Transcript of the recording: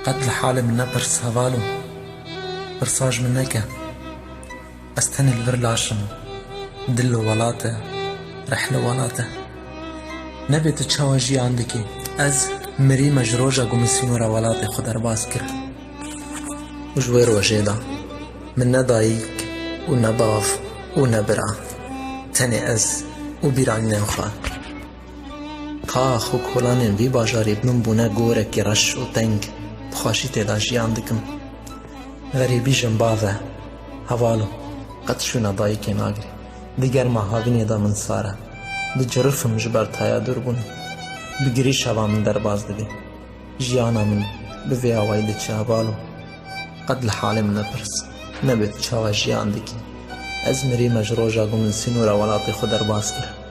قد الحالة من نبرس هفالو برساج من نكا استني الفرلاشم دلو ولاته رحلة ولاته نبي تتشاوجي عندكي از مري مجروجة قمسينورا ولاتي خود ارباز كر وجوير وجيدا من ندايك ونباف ونبرع تاني از وبيرعني وخا تا خو کولانین وی باجاری بمن بونه گوره کی رش و تنگ بخواشی تیدا جیان دکم غریبی جنباوه هوالو قد شونا دایی که ناگری دیگر ما هاوینی دا من ساره دی جرفم جبر تایا دور بونه بگری شوا من در باز دبی جیانا من بوی آوائی دی چه هوالو قد الحال من نپرس نبید چاوا جیان دکی از مری مجروجا گو من سینورا ولاتی خود در باز کرد